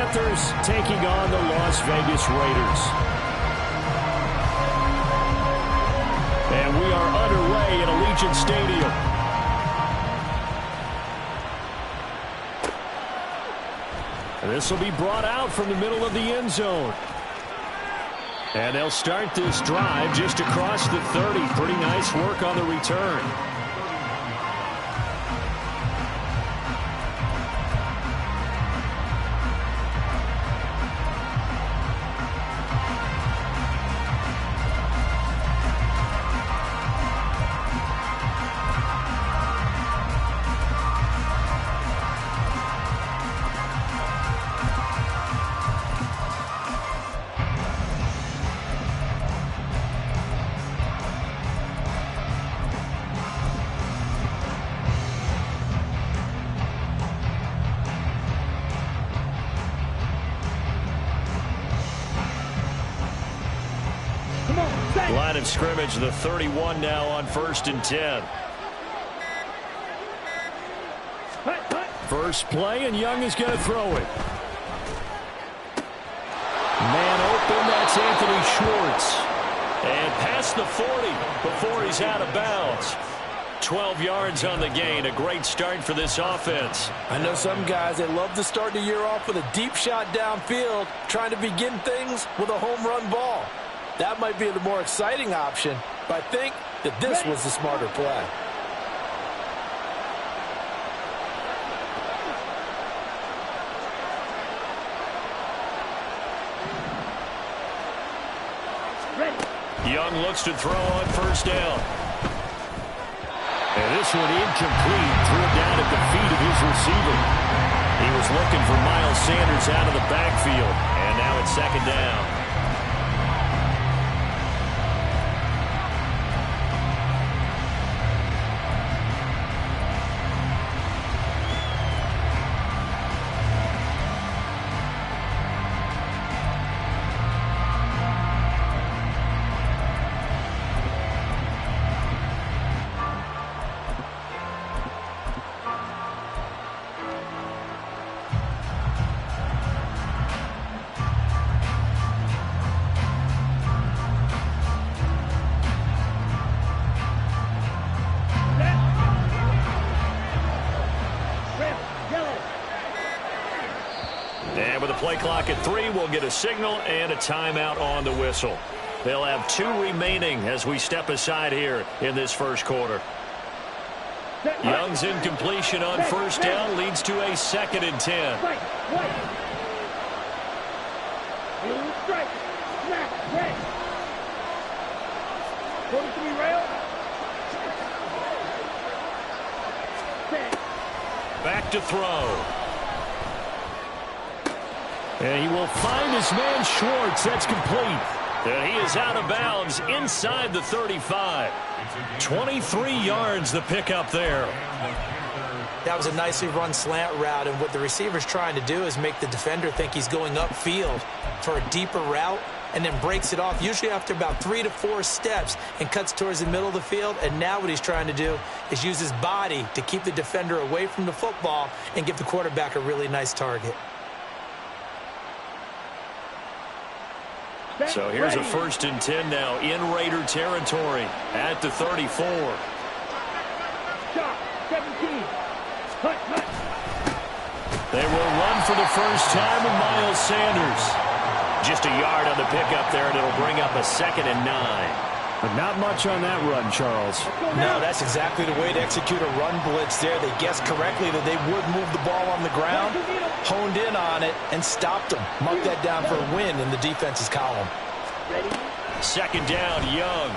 Panthers taking on the Las Vegas Raiders. And we are underway at Allegiant Stadium. And this will be brought out from the middle of the end zone. And they'll start this drive just across the 30. Pretty nice work on the return. Line of scrimmage, the 31 now on 1st and 10. First play, and Young is going to throw it. Man open, that's Anthony Schwartz. And past the 40 before he's out of bounds. 12 yards on the gain. A great start for this offense. I know some guys, they love to start the year off with a deep shot downfield, trying to begin things with a home run ball. That might be the more exciting option, but I think that this was the smarter play. Young looks to throw on 1st down. And this one incomplete. Threw it down at the feet of his receiver. He was looking for Miles Sanders out of the backfield. And now it's 2nd down. And with the play clock at 3, we'll get a signal and a timeout on the whistle. They'll have 2 remaining as we step aside here in this first quarter. Young's incompletion on 1st down leads to a 2nd and 10. Back to throw. And he will find his man Schwartz. That's complete. And he is out of bounds inside the 35. 23 yards the pickup there. That was a nicely run slant route, and what the receiver's trying to do is make the defender think he's going upfield for a deeper route and then breaks it off, usually after about 3 to 4 steps, and cuts towards the middle of the field. And now what he's trying to do is use his body to keep the defender away from the football and give the quarterback a really nice target. So here's a 1st and 10 now in Raider territory at the 34. They will run for the first time with Miles Sanders. Just a yard on the pickup there, and it'll bring up a 2nd and 9. But not much on that run, Charles. No, that's exactly the way to execute a run blitz there. They guessed correctly that they would move the ball on the ground, honed in on it, and stopped them. Marked that down for a win in the defense's column. 2nd down, Young.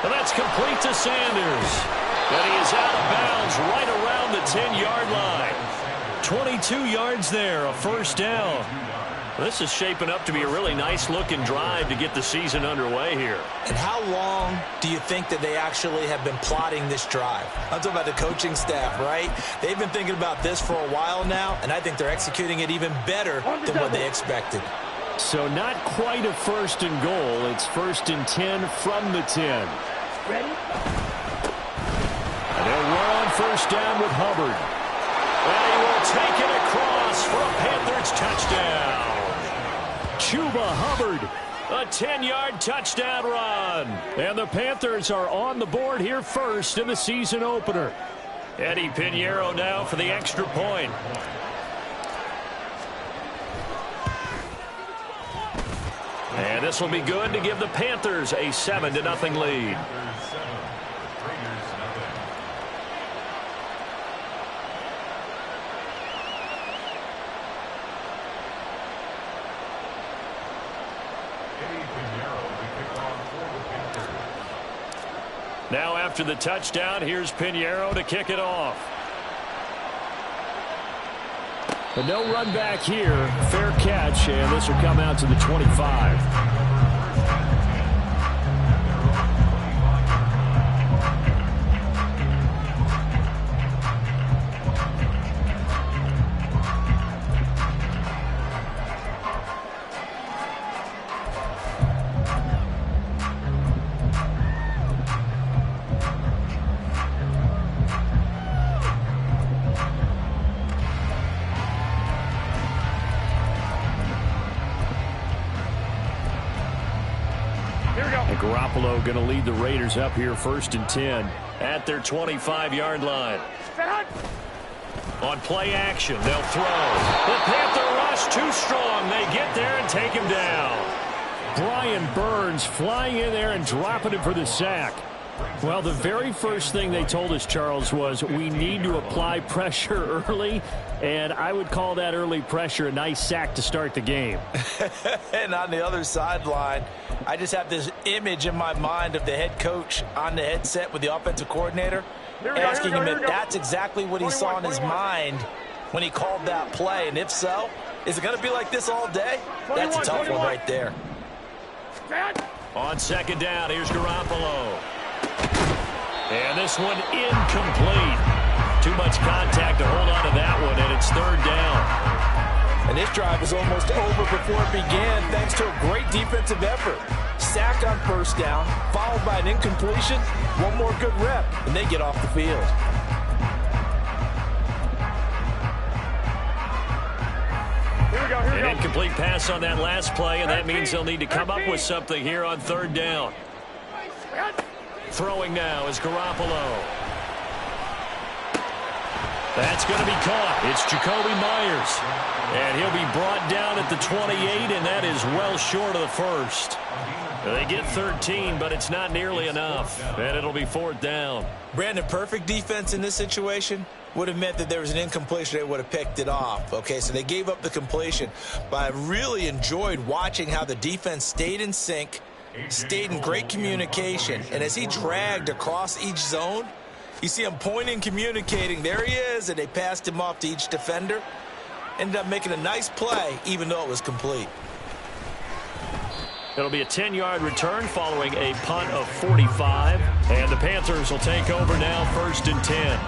And that's complete to Sanders. And he is out of bounds right around the 10-yard line. 22 yards there, a 1st down. This is shaping up to be a really nice-looking drive to get the season underway here. And how long do you think that they actually have been plotting this drive? I'm talking about the coaching staff, right? They've been thinking about this for a while now, and I think they're executing it even better than what they expected. So not quite a 1st and goal. It's 1st and 10 from the 10. Ready? And they'll run on 1st down with Hubbard. And he will take it across Hubbard. A 10-yard touchdown run. And the Panthers are on the board here first in the season opener. Eddie Pinheiro now for the extra point. And this will be good to give the Panthers a 7-0 lead. Now after the touchdown, here's Pinheiro to kick it off. But no run back here. Fair catch, and this will come out to the 25. Garoppolo going to lead the Raiders up here 1st and 10 at their 25-yard line. On play action, they'll throw. The Panther rush too strong. They get there and take him down. Brian Burns flying in there and dropping him for the sack. Well, the very first thing they told us, Charles, was we need to apply pressure early, and I would call that early pressure a nice sack to start the game. And on the other sideline, I just have this image in my mind of the head coach on the headset with the offensive coordinator asking him if that's exactly what he saw in his mind when he called that play. And if so, is it going to be like this all day? That's a tough one right there. On 2nd down, here's Garoppolo. And this one incomplete. Too much contact to hold on to that one, and it's 3rd down. And this drive was almost over before it began thanks to a great defensive effort. Sack on 1st down, followed by an incompletion. One more good rep, and they get off the field. An incomplete pass on that last play, and that means they'll need to come up with something here on 3rd down. Throwing now is Garoppolo. That's going to be caught. It's Jacoby Myers. And he'll be brought down at the 28, and that is well short of the 1st. They get 13, but it's not nearly enough. And it'll be 4th down. Brandon, perfect defense in this situation would have meant that there was an incompletion. They would have picked it off. Okay, so they gave up the completion. But I really enjoyed watching how the defense stayed in sync, stayed in great communication. And as he dragged across each zone, you see him pointing, communicating. There he is, and they passed him off to each defender. Ended up making a nice play, even though it was complete. It'll be a 10-yard return following a punt of 45. And the Panthers will take over now 1st and 10.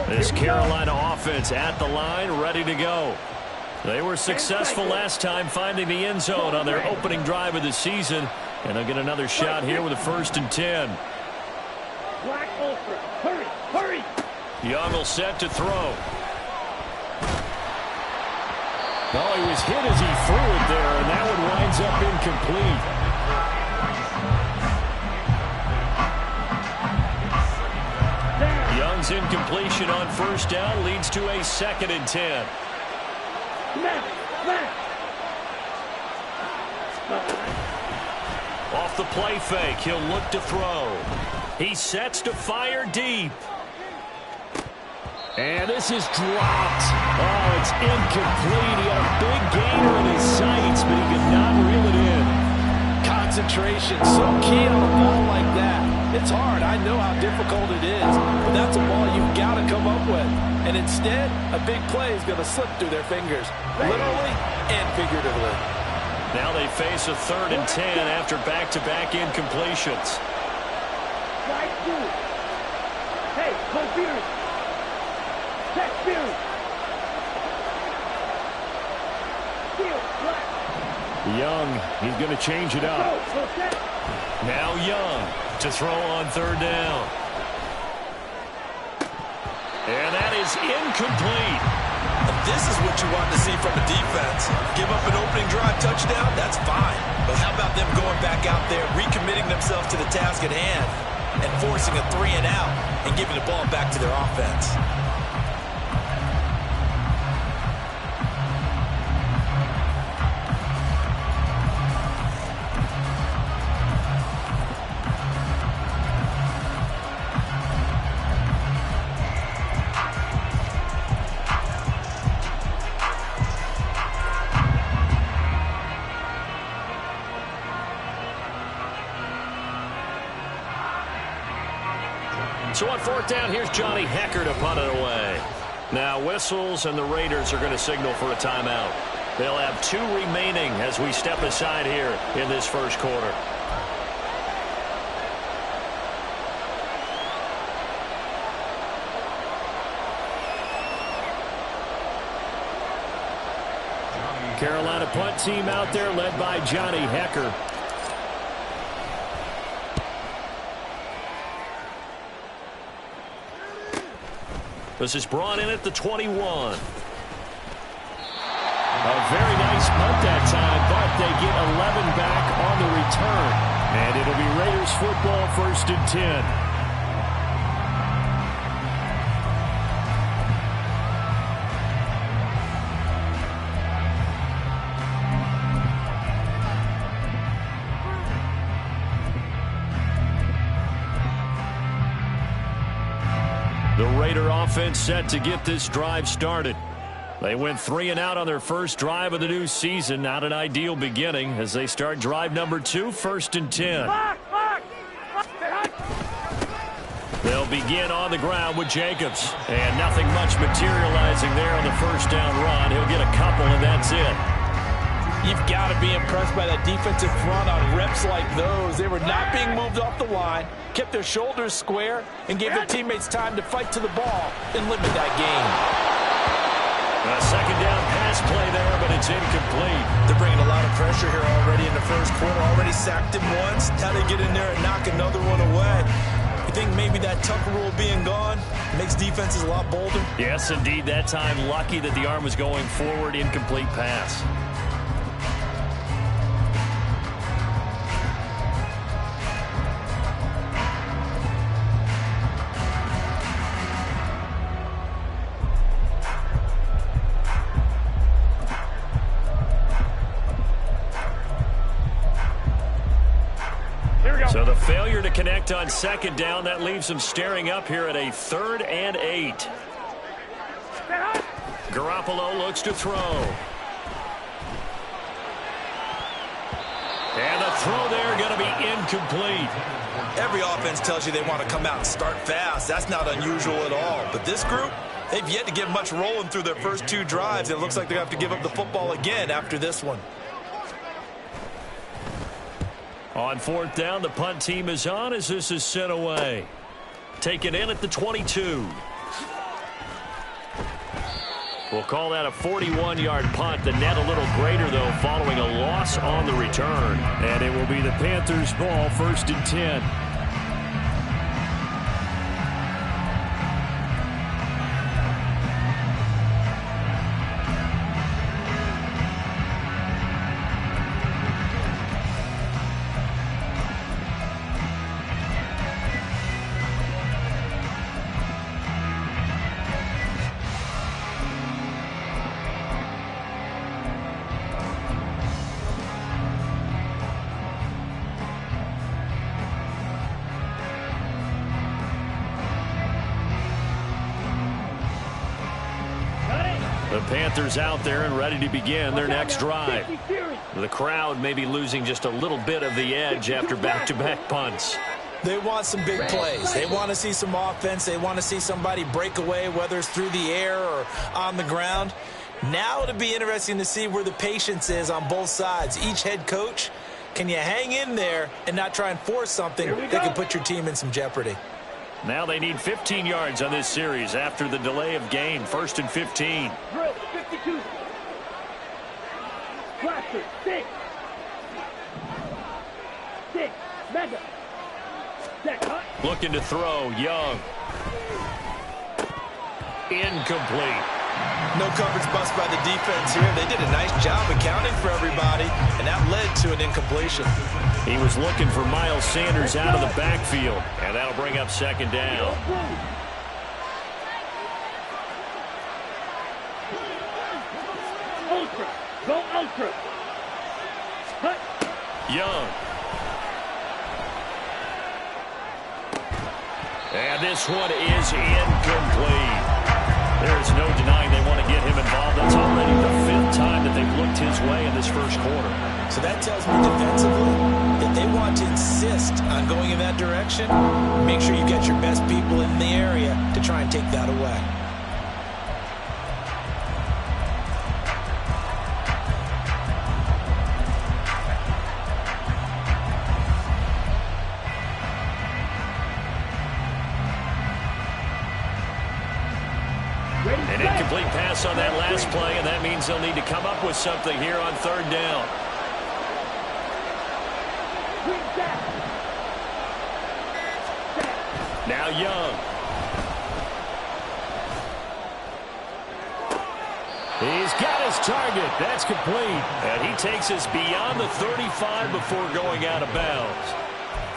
This Carolina offense at the line, ready to go. They were successful last time finding the end zone on their opening drive of the season, and they'll get another shot here with a 1st and 10. Hurry. Young will set to throw. Oh, he was hit as he threw it there, and that one winds up incomplete. Young's incompletion on 1st down leads to a 2nd and 10. Off the play fake, he'll look to throw. He sets to fire deep. And this is dropped. Oh, it's incomplete. He had a big gainer in his sights, but he could not reel it in. Concentration, so key on a ball like that. It's hard. I know how difficult it is, but that's a ball you've got to come up with. And instead, a big play is going to slip through their fingers, literally and figuratively. Now they face a 3rd and 10 after back-to-back incompletions. Hey, go Beard. Check Beard. Young, he's going to change it up. Now Young to throw on third down. And that is incomplete. This is what you want to see from a defense. Give up an opening drive touchdown, that's fine. But how about them going back out there, recommitting themselves to the task at hand, and forcing a 3-and-out and giving the ball back to their offense? So on fourth down, here's Johnny Hecker to punt it away. Now whistles, and the Raiders are going to signal for a timeout. They'll have 2 remaining as we step aside here in this first quarter. Carolina punt team out there led by Johnny Hecker. This is brought in at the 21. A very nice punt that time, but they get 11 back on the return. And it'll be Raiders football, 1st and 10. The Raider offense set to get this drive started. They went 3-and-out on their first drive of the new season. Not an ideal beginning as they start drive number 2, 1st and 10. They'll begin on the ground with Jacobs. And nothing much materializing there on the first down run. He'll get a couple, and that's it. You've got to be impressed by that defensive front on reps like those. They were not being moved off the line, kept their shoulders square, and gave their teammates time to fight to the ball and limit that game. A second down pass play there, but it's incomplete. They're bringing a lot of pressure here already in the first quarter. Already sacked him once. Now they get in there and knock another one away. You think maybe that Tucker rule being gone makes defenses a lot bolder? Yes, indeed. That time, lucky that the arm was going forward. Incomplete pass. So the failure to connect on second down, that leaves them staring up here at a 3rd and 8. Garoppolo looks to throw. And the throw there going to be incomplete. Every offense tells you they want to come out and start fast. That's not unusual at all. But this group, they've yet to get much rolling through their first 2 drives. It looks like they have to give up the football again after this one. On fourth down, the punt team is on as this is sent away. Taken in at the 22. We'll call that a 41-yard punt. The net a little greater, though, following a loss on the return. And it will be the Panthers' ball, 1st and 10. The Panthers out there and ready to begin their next drive. The crowd may be losing just a little bit of the edge after back-to-back punts. They want some big plays. They want to see some offense. They want to see somebody break away, whether it's through the air or on the ground. Now it'll be interesting to see where the patience is on both sides. Each head coach, can you hang in there and not try and force something that can put your team in some jeopardy? Now they need 15 yards on this series after the delay of game. 1st and 15. Drill, 52. Blaster, 6. Mega. Set. Hut. Looking to throw. Young. Incomplete. No coverage bust by the defense here. They did a nice job accounting for everybody, and that led to an incompletion. He was looking for Miles Sanders out of the backfield, and that'll bring up second down. Ultra. Go ultra. Hut. Young. And this one is incomplete. There's no denying they want to get him involved. That's already the 5th time that they've looked his way in this first quarter. So that tells me defensively that they want to insist on going in that direction. Make sure you get your best people in the area to try and take that away. An incomplete pass on that last play, and that means they'll need to come up with something here on 3rd down. Now Young. He's got his target. That's complete. And he takes us beyond the 35 before going out of bounds.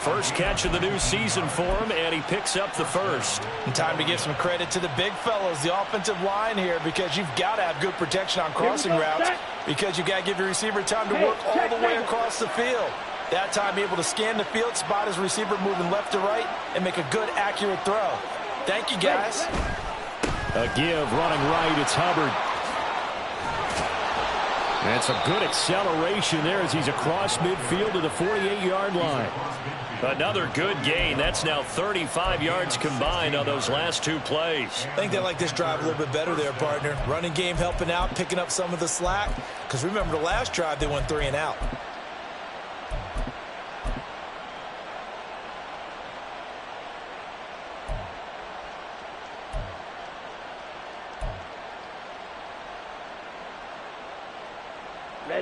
First catch of the new season for him, and he picks up the first. And time to give some credit to the big fellows, the offensive line here, because you've got to have good protection on crossing routes, because you've got to give your receiver time to work all the way across the field. That time, be able to scan the field, spot his receiver moving left to right, and make a good, accurate throw. Thank you, guys. A give running right. It's Hubbard. And some good acceleration there as he's across midfield to the 48-yard line. Another good gain. That's now 35 yards combined on those last 2 plays. I think they like this drive a little bit better there, partner. Running game helping out, picking up some of the slack. Because remember, the last drive, they went 3 and out.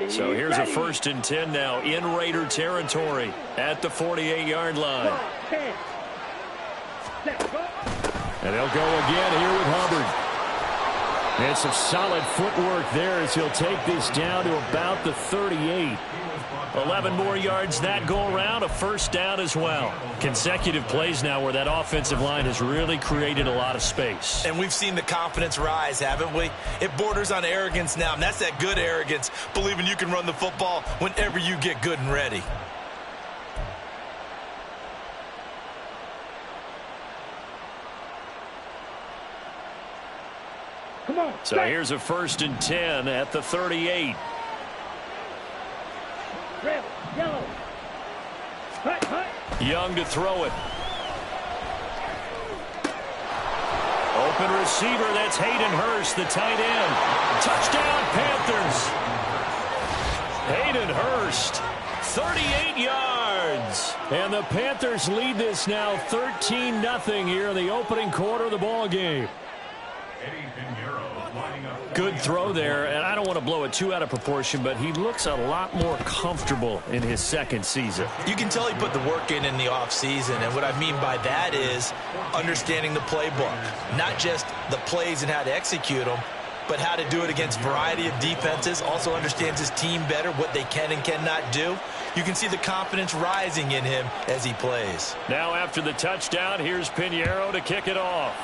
So here's a 1st and 10 now in Raider territory at the 48-yard line. And they'll go again here with Hubbard. And some solid footwork there as he'll take this down to about the 38. 11 more yards that go around, a 1st down as well. Consecutive plays now where that offensive line has really created a lot of space. And we've seen the confidence rise, haven't we? It borders on arrogance now, and that's that good arrogance, believing you can run the football whenever you get good and ready. Come on. So here's a 1st and 10 at the 38. Red, yellow. Hut, hut. Young to throw it. Open receiver, that's Hayden Hurst, the tight end. Touchdown, Panthers. Hayden Hurst, 38 yards. And the Panthers lead this now 13-0 here in the opening quarter of the ball game. Good throw there, and I don't want to blow it too out of proportion, but he looks a lot more comfortable in his 2nd season. You can tell he put the work in the offseason, and what I mean by that is understanding the playbook. Not just the plays and how to execute them, but how to do it against a variety of defenses. Also understands his team better, what they can and cannot do. You can see the confidence rising in him as he plays. Now after the touchdown, here's Pinheiro to kick it off.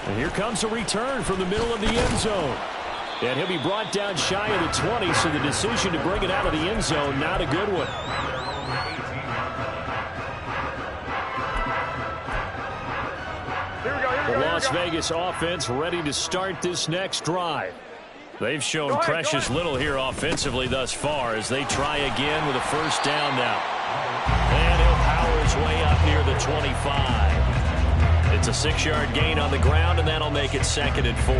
And here comes a return from the middle of the end zone. And he'll be brought down shy of the 20, so the decision to bring it out of the end zone, not a good one. The Las Vegas offense ready to start this next drive. They've shown precious little here offensively thus far as they try again with a 1st down now. And he'll power his way up near the 25. It's a 6-yard gain on the ground, and that'll make it 2nd and 4.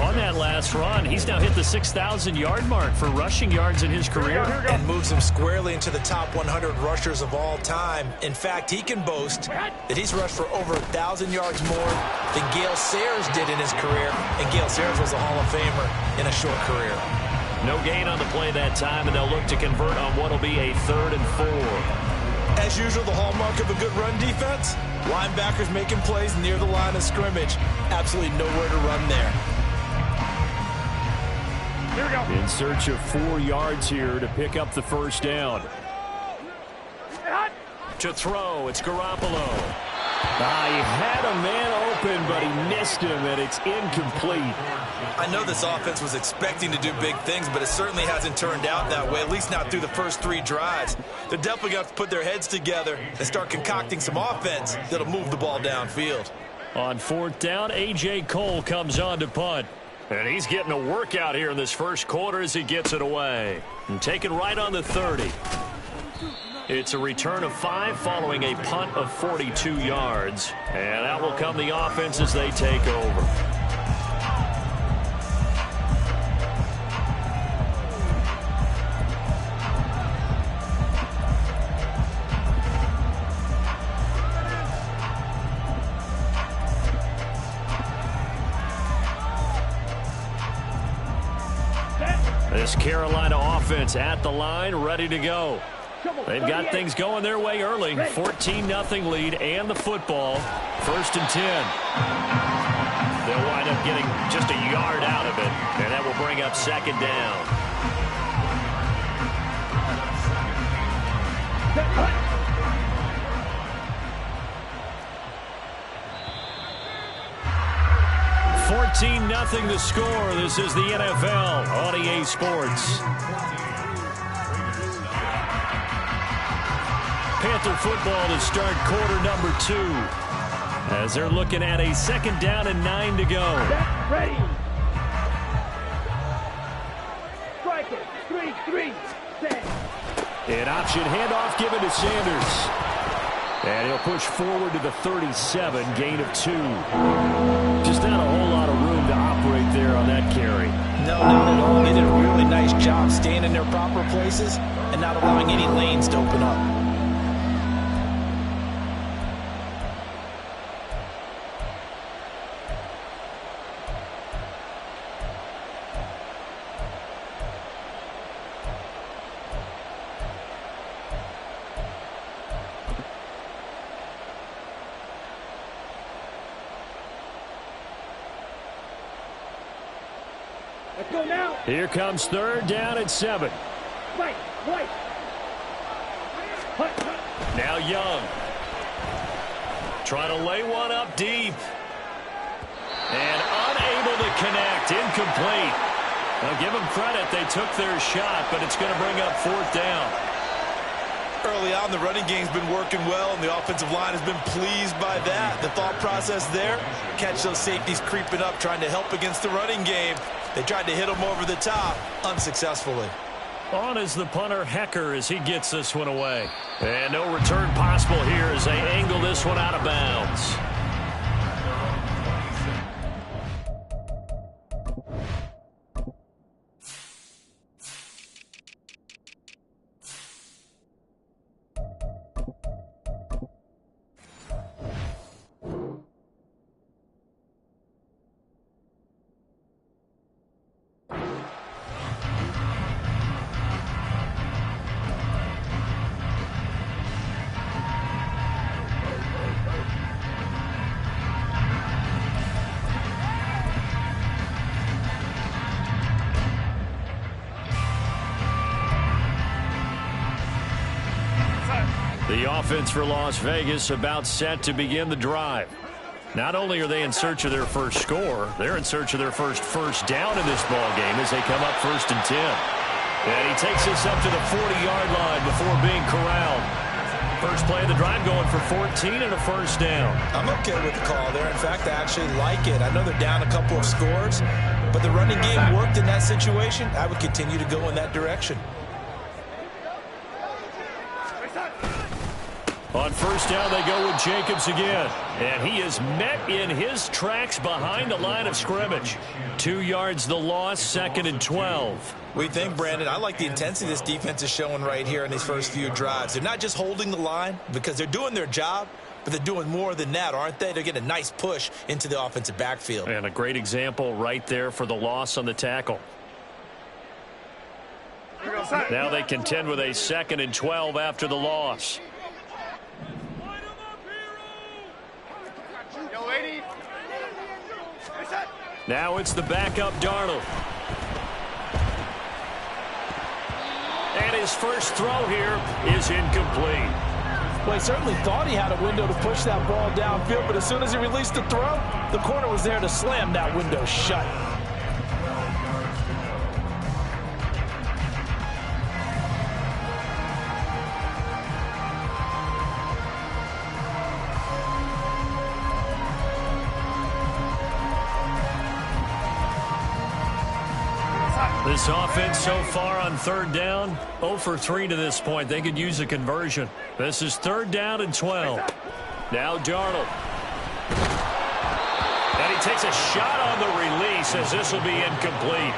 On that last run, he's now hit the 6,000-yard mark for rushing yards in his career. And moves him squarely into the top 100 rushers of all time. In fact, he can boast that he's rushed for over 1,000 yards more than Gale Sayers did in his career. And Gale Sayers was a Hall of Famer in a short career. No gain on the play that time, and they'll look to convert on what will be a 3rd and 4. As usual, the hallmark of a good run defense, linebackers making plays near the line of scrimmage. Absolutely nowhere to run there. Here we go. In search of 4 yards here to pick up the first down. To throw, it's Garoppolo. He had a man open, but he missed him, and it's incomplete. I know this offense was expecting to do big things, but it certainly hasn't turned out that way, at least not through the first 3 drives. They're definitely going to have to put their heads together and start concocting some offense that'll move the ball downfield. On 4th down, A.J. Cole comes on to punt. And he's getting a workout here in this first quarter as he gets it away. And taken right on the 30. It's a return of 5 following a punt of 42 yards. And that will come the offense as they take over. This Carolina offense at the line, ready to go. They've got things going their way early. 14-0 lead and the football. 1st and 10. They'll wind up getting just a yard out of it, and that will bring up 2nd down. Set, 14-0 the score. This is the NFL on EA Sports. Panther football to start quarter number 2. As they're looking at a 2nd down and 9 to go. Set, ready. Strike it. 3-3. Set. An option handoff given to Sanders. And he'll push forward to the 37, gain of 2. Just not a whole lot of room to operate there on that carry. No, not at all. They did a really nice job staying in their proper places and not allowing any lanes to open up. Let's go now. Here comes 3rd down and 7. Right. Hut, hut. Now Young. Trying to lay one up deep. And unable to connect. Incomplete. Now give them credit. They took their shot, but it's going to bring up 4th down. Early on, the running game's been working well, and the offensive line has been pleased by that. The thought process there, catch those safeties creeping up, trying to help against the running game. They tried to hit them over the top, unsuccessfully. On is the punter, Hecker, as he gets this one away. And no return possible here as they angle this one out of bounds. The offense for Las Vegas about set to begin the drive. Not only are they in search of their first score, they're in search of their first down in this ball game as they come up 1st and 10. And he takes this up to the 40-yard line before being corralled. First play of the drive going for 14 and a 1st down. I'm okay with the call there. In fact, I actually like it. I know they're down a couple of scores, but the running game worked in that situation. I would continue to go in that direction. On 1st down, they go with Jacobs again. And he is met in his tracks behind the line of scrimmage. 2 yards the loss, 2nd and 12. What do you think, Brandon? I like the intensity this defense is showing right here in these first few drives. They're not just holding the line because they're doing their job, but they're doing more than that, aren't they? They're getting a nice push into the offensive backfield. And a great example right there for the loss on the tackle. Now they contend with a 2nd and 12 after the loss. Now it's the backup Darnold. And his first throw here is incomplete. Well, he certainly thought he had a window to push that ball downfield, but as soon as he released the throw, the corner was there to slam that window shut. This offense so far on 3rd down, 0 for 3 to this point. They could use a conversion. This is 3rd down and 12. Now Darnold. And he takes a shot on the release as this will be incomplete.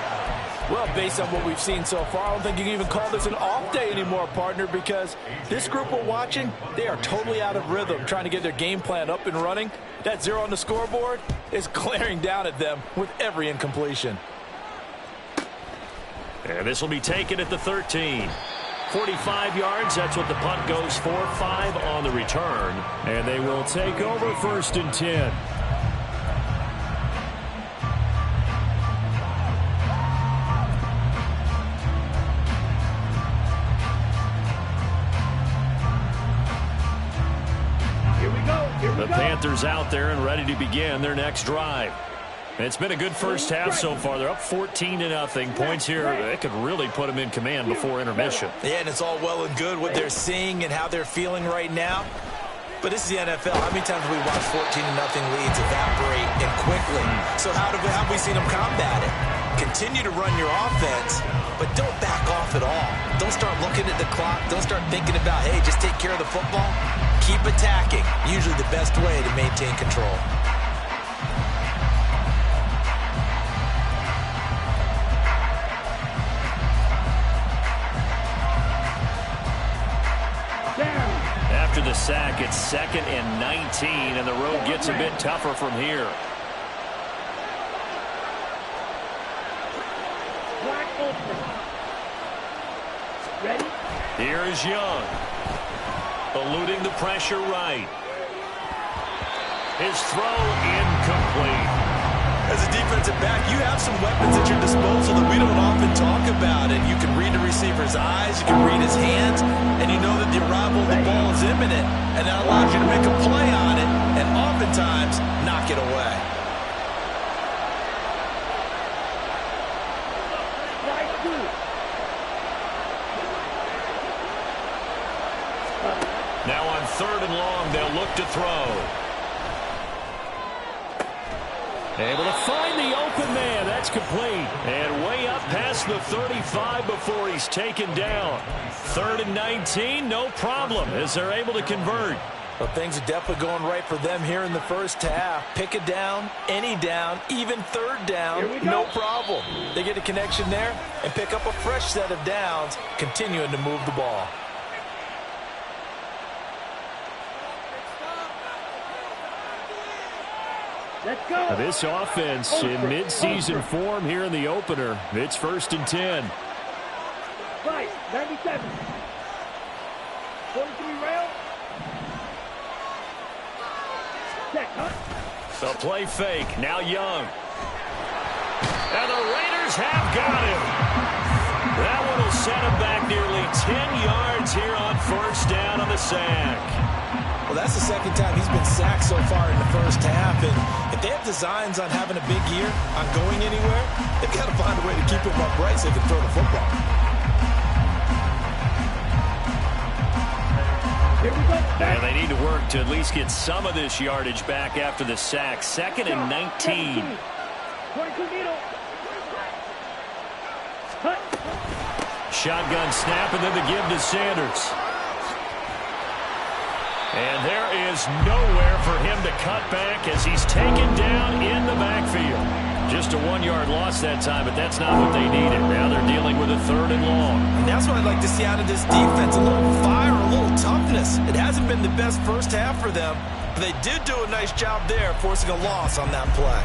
Well, based on what we've seen so far, I don't think you can even call this an off day anymore, partner, because this group we're watching, they are totally out of rhythm, trying to get their game plan up and running. That 0 on the scoreboard is glaring down at them with every incompletion. And this will be taken at the 13. 45 yards, that's what the punt goes for. 5 on the return. And they will take over 1st and 10. The Panthers out there and ready to begin their next drive. It's been a good first half so far. They're up 14-0. Points here, they could really put them in command before intermission. Yeah, and it's all well and good what they're seeing and how they're feeling right now. But this is the NFL. How many times have we watched 14-0 leads evaporate and quickly? So how have we seen them combat it? Continue to run your offense, but don't back off at all. Don't start looking at the clock. Don't start thinking about, hey, just take care of the football. Keep attacking. Usually the best way to maintain control. After the sack, it's 2nd and 19, and the road gets a bit tougher from here. Ready? Here is Young. Eluding the pressure right. His throw incomplete. As a defensive back, you have some weapons at your disposal that we don't often talk about. And you can read the receiver's eyes, you can read his hands, and you know that the arrival of the ball is imminent. And that allows you to make a play on it and oftentimes knock it away. Now on 3rd and long, they'll look to throw. Able to find the open man. That's complete. And way up past the 35 before he's taken down. 3rd and 19, no problem as they're able to convert. Well, things are definitely going right for them here in the first half. Pick a down, any down, even 3rd down, no problem. They get a connection there and pick up a fresh set of downs, continuing to move the ball. Let's go. This offense in midseason form here in the opener. It's 1st and 10. Right, 97. 43 rail. Check, huh? The play fake. Now Young. And the Raiders have got him. That one will set him back nearly 10 yards here on 1st down on the sack. Well, that's the 2nd time he's been sacked so far in the first half. And if they have designs on having a big year, on going anywhere, they've got to find a way to keep him upright so they can throw the football. Here we go. And they need to work to at least get some of this yardage back after the sack. 2nd and 19. 22 needle. Cut. Shotgun snap and then the give to Sanders. And there is nowhere for him to cut back as he's taken down in the backfield. Just a 1-yard loss that time, but that's not what they needed. Now they're dealing with a 3rd and long. And that's what I'd like to see out of this defense, a little fire, a little toughness. It hasn't been the best first half for them, but they did do a nice job there forcing a loss on that play.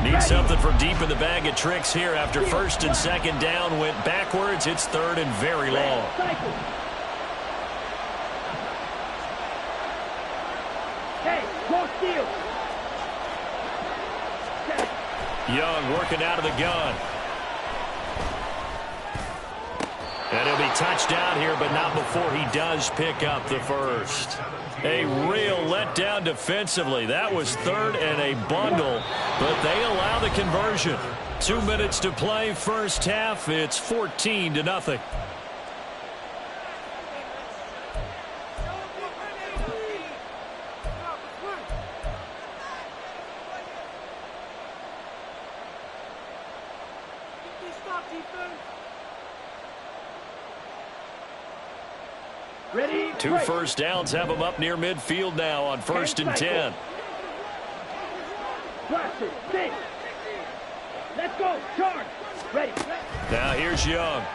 Need something from deep in the bag of tricks here after first and second down went backwards. It's third and very long. Hey, go steal. Young working out of the gun. And he'll be touched down here, but not before he does pick up the first. A real letdown defensively. That was third and a bundle, but they allow the conversion. 2 minutes to play first half. It's 14-0. Ready? Two first downs have them up near midfield now on first and 10. Cluster, six. Let's go. Charge. Ready. Now here's Young.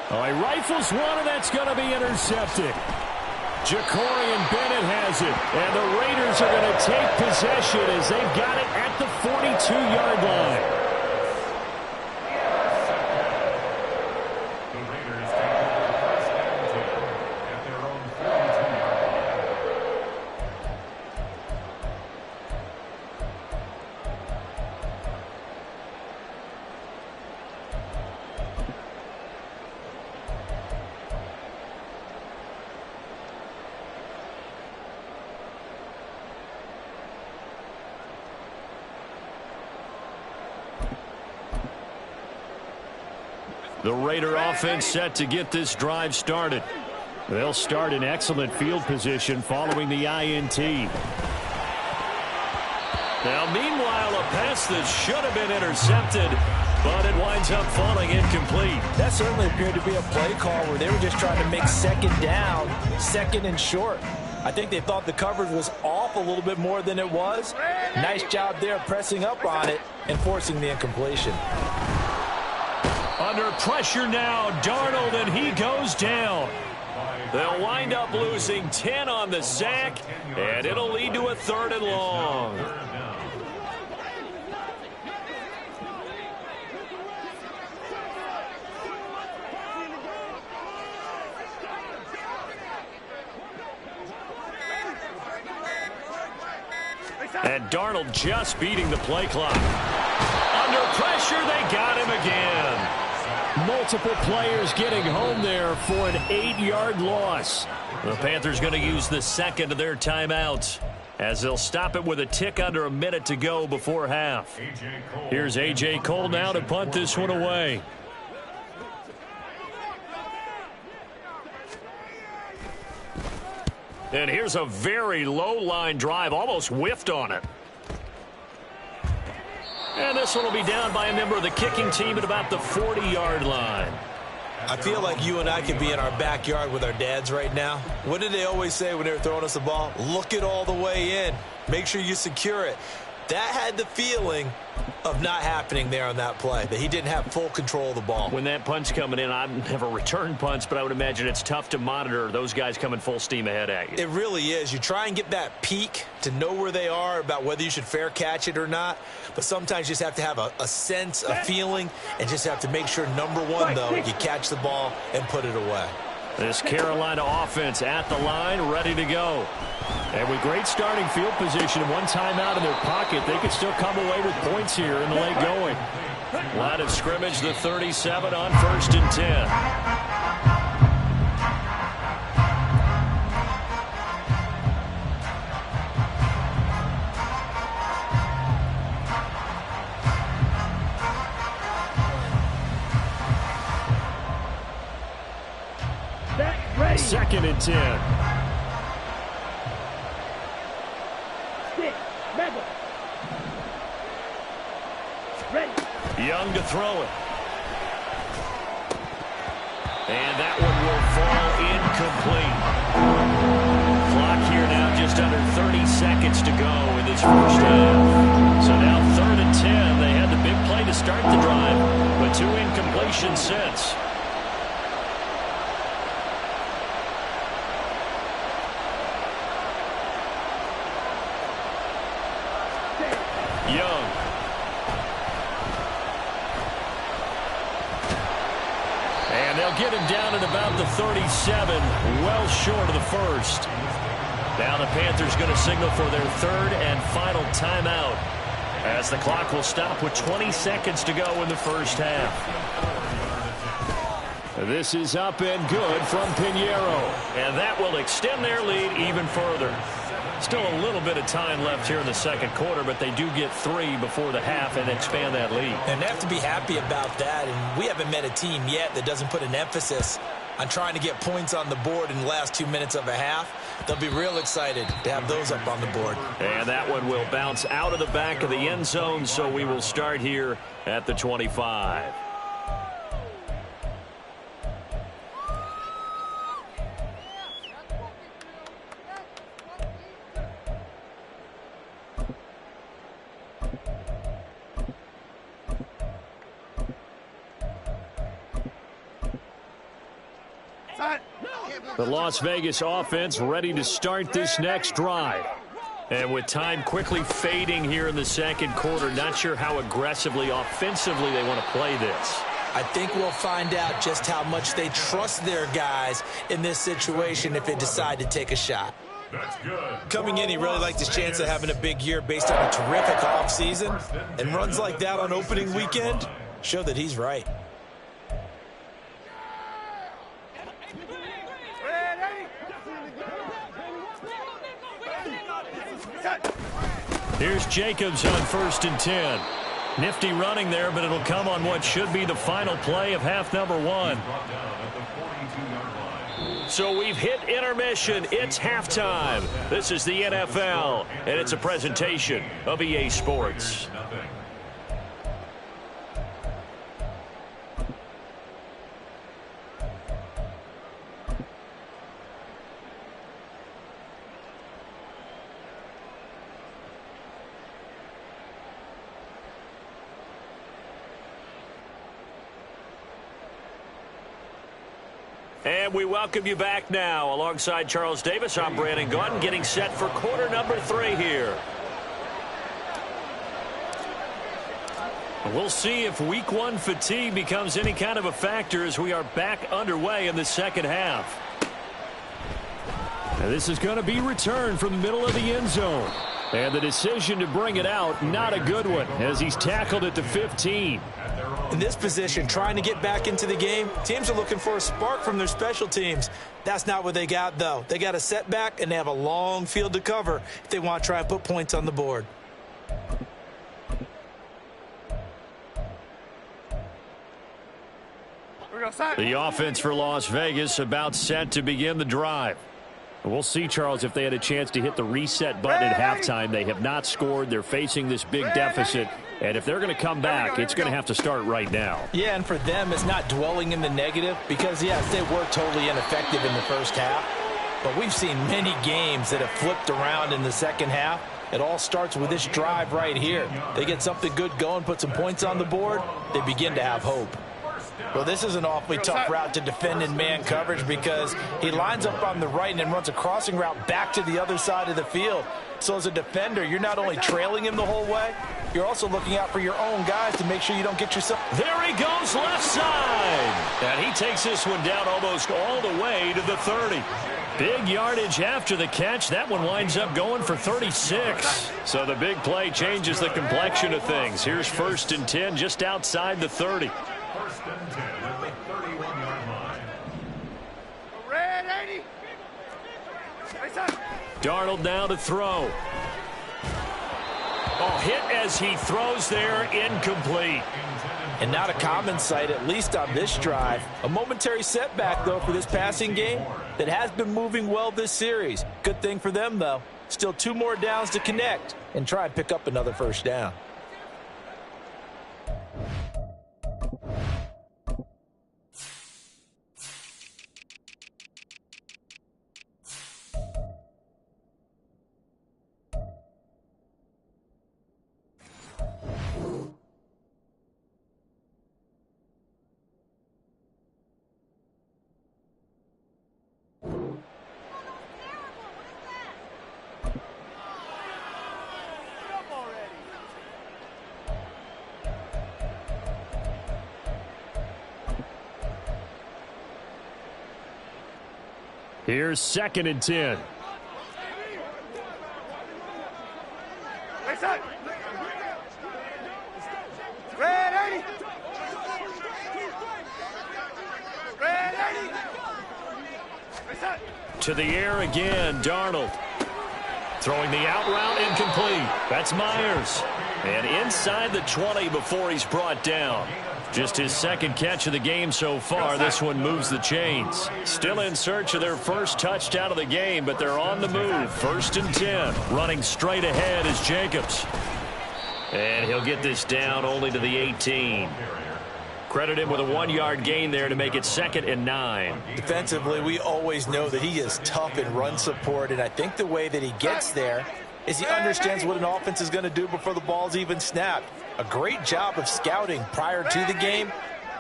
Oh, he rifles one, and that's going to be intercepted. Jacorian Bennett has it, and the Raiders are going to take possession as they've got it at the 42-yard line. The Raider offense set to get this drive started. They'll start in excellent field position following the INT. Now, meanwhile, a pass that should have been intercepted, but it winds up falling incomplete. That certainly appeared to be a play call where they were just trying to make second down, second and short. I think they thought the coverage was off a little bit more than it was. Nice job there pressing up on it and forcing the incompletion. Under pressure now, Darnold, and he goes down. They'll wind up losing 10 on the sack, and it'll lead to a third and long. And Darnold just beating the play clock. Under pressure, they got him again. Multiple players getting home there for an 8-yard loss. The Panthers going to use the second of their timeouts as they'll stop it with a tick under a minute to go before half. Here's A.J. Cole now to punt this one away. And here's a very low-line drive, almost whiffed on it. And this one will be down by a member of the kicking team at about the 40-yard line. I feel like you and I could be in our backyard with our dads right now. What did they always say when they were throwing us the ball? Look it all the way in. Make sure you secure it. That had the feeling of not happening there on that play, that he didn't have full control of the ball. When that punch coming in, I've never returned punts, but I would imagine it's tough to monitor those guys coming full steam ahead at you. It really is. You try and get that peek to know where they are, about whether you should fair catch it or not, but sometimes you just have to have a sense, a feeling, and just have to make sure, number one, though, you catch the ball and put it away. This Carolina offense at the line, ready to go. And with great starting field position and one timeout in their pocket, they could still come away with points here in the late going. Line of scrimmage, the 37 on first and 10. Second and 10. Young to throw it. And that one will fall incomplete. Clock here now just under 30 seconds to go in this first half. So now third and 10. They had the big play to start the drive, but two incompletions since. Young. And they'll get him down at about the 37, well short of the first. Now the Panthers going to signal for their third and final timeout, as the clock will stop with 20 seconds to go in the first half. This is up and good from Pinheiro, and that will extend their lead even further. Still a little bit of time left here in the second quarter, but they do get 3 before the half and expand that lead. And they have to be happy about that, and we haven't met a team yet that doesn't put an emphasis on trying to get points on the board in the last 2 minutes of a half. They'll be real excited to have those up on the board. And that one will bounce out of the back of the end zone, so we will start here at the 25. The Las Vegas offense ready to start this next drive. And with time quickly fading here in the second quarter, not sure how aggressively, offensively they want to play this. I think we'll find out just how much they trust their guys in this situation if they decide to take a shot. Coming in, he really liked his chance of having a big year based on a terrific offseason. And runs like that on opening weekend show that he's right. Here's Jacobs on 1st and 10. Nifty running there, but it'll come on what should be the final play of half number 1. So we've hit intermission. It's halftime. This is the NFL, and it's a presentation of EA Sports. And we welcome you back now. Alongside Charles Davis, I'm Brandon Gaudin, getting set for quarter number 3 here. We'll see if week 1 fatigue becomes any kind of a factor as we are back underway in the second half. And this is going to be returned from the middle of the end zone. And the decision to bring it out, not a good one, as he's tackled at the 15. In this position, trying to get back into the game, teams are looking for a spark from their special teams. That's not what they got, though. They got a setback, and they have a long field to cover if they want to try and put points on the board. The offense for Las Vegas about set to begin the drive. We'll see, Charles, if they had a chance to hit the reset button at halftime. They have not scored. They're facing this big deficit. And if they're going to come back, it's going to have to start right now. Yeah, and for them, it's not dwelling in the negative because, yes, they were totally ineffective in the first half. But we've seen many games that have flipped around in the second half. It all starts with this drive right here. They get something good going, put some points on the board, they begin to have hope. Well, this is an awfully tough route to defend in man coverage because he lines up on the right and then runs a crossing route back to the other side of the field. So as a defender, you're not only trailing him the whole way, you're also looking out for your own guys to make sure you don't get yourself. There he goes, left side. And he takes this one down almost all the way to the 30. Big yardage after the catch. That one winds up going for 36. So the big play changes the complexion of things. Here's 1st and 10 just outside the 30. 1st and 10 at the 31-yard line. Red 80. Darnold now to throw. Oh, hit as he throws there, incomplete. And not a common sight, at least on this drive. A momentary setback, though, for this passing game that has been moving well this series. Good thing for them, though. Still 2 more downs to connect and try and pick up another first down. Here's 2nd and 10. To the air again, Darnold. Throwing the out route, incomplete. That's Myers. And inside the 20 before he's brought down. Just his 2nd catch of the game so far. This one moves the chains. Still in search of their first touchdown of the game, but they're on the move. 1st and 10. Running straight ahead is Jacobs. And he'll get this down only to the 18. Credit him with a 1-yard gain there to make it 2nd and 9. Defensively, we always know that he is tough in run support, and I think the way that he gets there is he understands what an offense is going to do before the ball's even snapped. A great job of scouting prior to the game,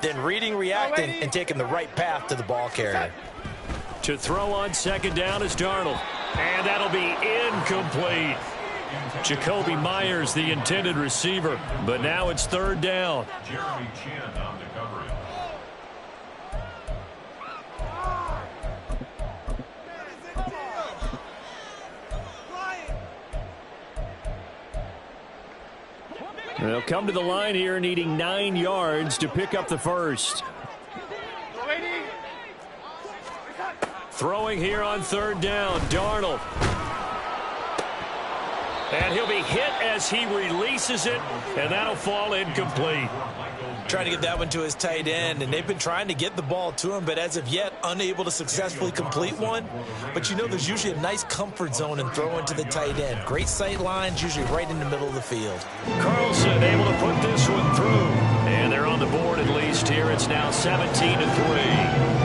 then reading, reacting, and taking the right path to the ball carrier. To throw on 2nd down is Darnold. And that'll be incomplete. Jacoby Myers, the intended receiver. But now it's 3rd down. Jeremy Chin on the coverage. They'll come to the line here needing 9 yards to pick up the first. Throwing here on 3rd down, Darnold. And he'll be hit as he releases it, and that'll fall incomplete. Trying to get that one to his tight end, and they've been trying to get the ball to him, but as of yet, unable to successfully complete one. But you know there's usually a nice comfort zone in throwing to the tight end. Great sight lines, usually right in the middle of the field. Carlson able to put this one through. And they're on the board at least here. It's now 17-3.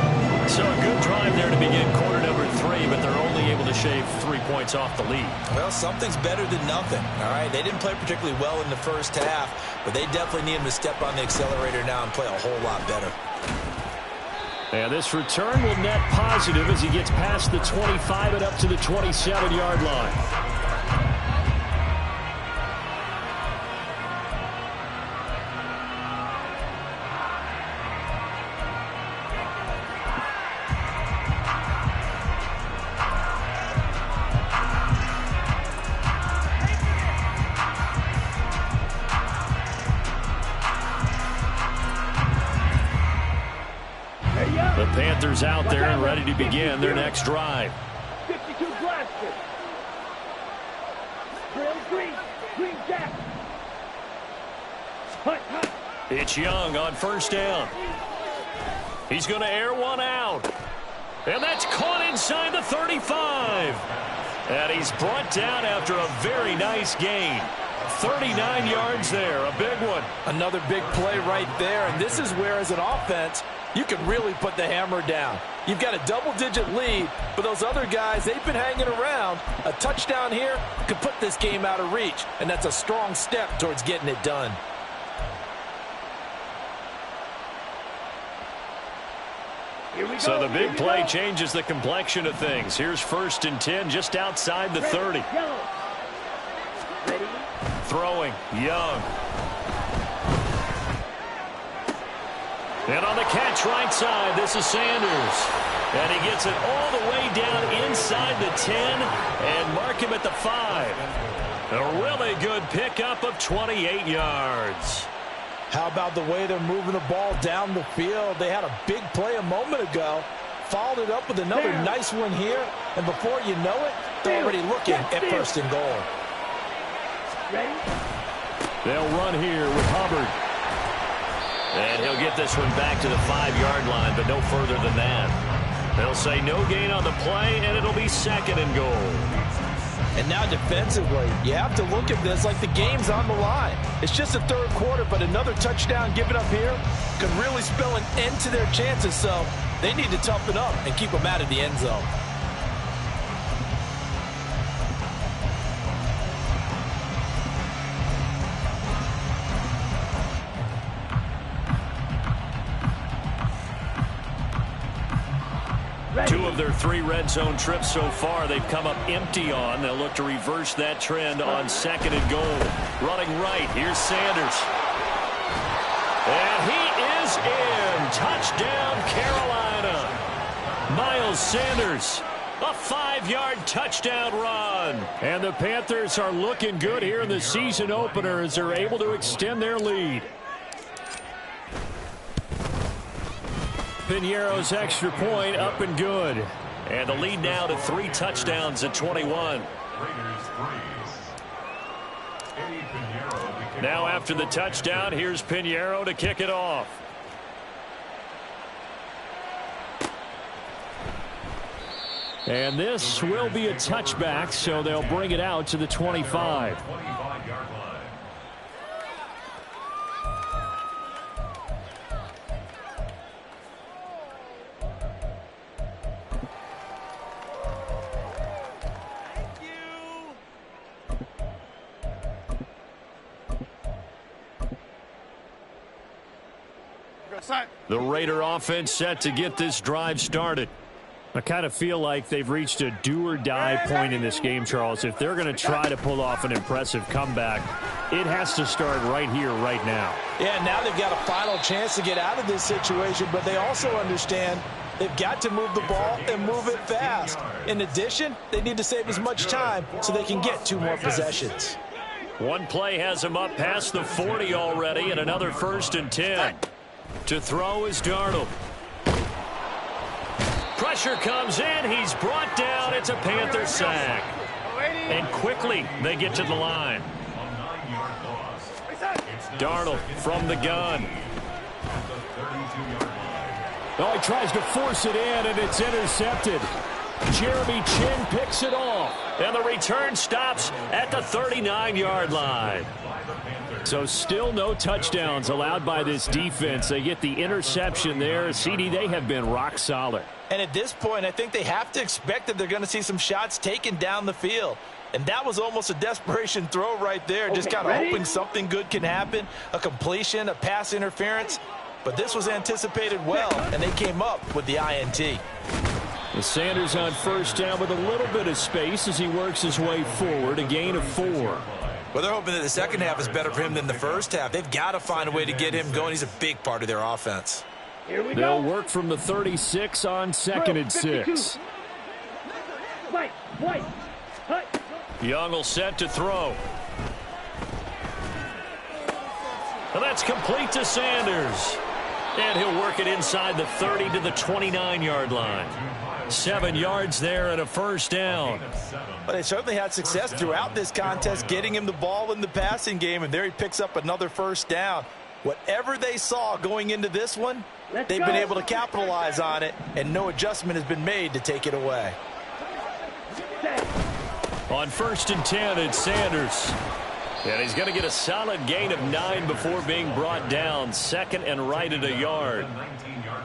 So a good drive there to begin quarter number 3, but they're only able to shave 3 points off the lead. Well, something's better than nothing, all right? They didn't play particularly well in the first half, but they definitely need him to step on the accelerator now and play a whole lot better. And this return will net positive as he gets past the 25 and up to the 27-yard line. The Panthers out there and ready to begin their next drive. 52 blaster. Green jack. It's Young on 1st down. He's going to air one out. And that's caught inside the 35. And he's brought down after a very nice gain. 39 yards there, a big one. Another big play right there, and this is where, as an offense, you can really put the hammer down. You've got a double-digit lead, but those other guys, they've been hanging around. A touchdown here could put this game out of reach, and that's a strong step towards getting it done. So the big play changes the complexion of things. Here's 1st and 10 just outside the 30. Throwing, Young. And on the catch right side, this is Sanders. And he gets it all the way down inside the 10 and mark him at the 5. A really good pickup of 28 yards. How about the way they're moving the ball down the field? They had a big play a moment ago. Followed it up with another nice one here. And before you know it, they're already looking at 1st and goal. They'll run here with Hubbard. And he'll get this one back to the 5-yard line, but no further than that. They'll say no gain on the play, and it'll be 2nd and goal. And now defensively, you have to look at this like the game's on the line. It's just the 3rd quarter, but another touchdown given up here could really spell an end to their chances, so they need to toughen up and keep them out of the end zone. Two of their 3 red zone trips so far they've come up empty on. They'll look to reverse that trend on 2nd and goal. Running right, here's Sanders. And he is in. Touchdown, Carolina. Miles Sanders. A 5-yard touchdown run. And the Panthers are looking good here in the season opener as they're able to extend their lead. Piñeiro's extra point up and good. And the lead now to 3 touchdowns at 21. Now after the touchdown, here's Piñeiro to kick it off. And this will be a touchback, so they'll bring it out to the 25. The Raider offense set to get this drive started. I kind of feel like they've reached a do-or-die point in this game, Charles. If they're going to try to pull off an impressive comeback, it has to start right here, right now. Yeah, now they've got a final chance to get out of this situation, but they also understand they've got to move the ball and move it fast. In addition, they need to save as much time so they can get 2 more possessions. One play has him up past the 40 already, and another 1st and 10. To throw is Darnold. Pressure comes in. He's brought down. It's a Panther sack. And quickly they get to the line. Darnold from the gun. Oh, he tries to force it in, and it's intercepted. Jeremy Chin picks it off. And the return stops at the 39-yard line. So still no touchdowns allowed by this defense. They get the interception there. CD, they have been rock solid. And at this point, I think they have to expect that they're going to see some shots taken down the field. And that was almost a desperation throw right there. Just kind of hoping something good can happen. A completion, a pass interference. But this was anticipated well, and they came up with the INT. The Sanders on 1st down with a little bit of space as he works his way forward. A gain of 4. Well, they're hoping that the second half is better for him than the first half. They've got to find a way to get him going. He's a big part of their offense. Here we They'll go. work from the 36 on 2nd and 6. White. Young will set to throw. And that's complete to Sanders. And he'll work it inside the 30 to the 29-yard line. 7 yards there and a 1st down. But they certainly had success throughout this contest getting him the ball in the passing game, and there he picks up another 1st down. Whatever they saw going into this one, they've been able to capitalize on it, and no adjustment has been made to take it away. On 1st and 10, it's Sanders. And he's going to get a solid gain of 9 before being brought down. 2nd and right at a yard.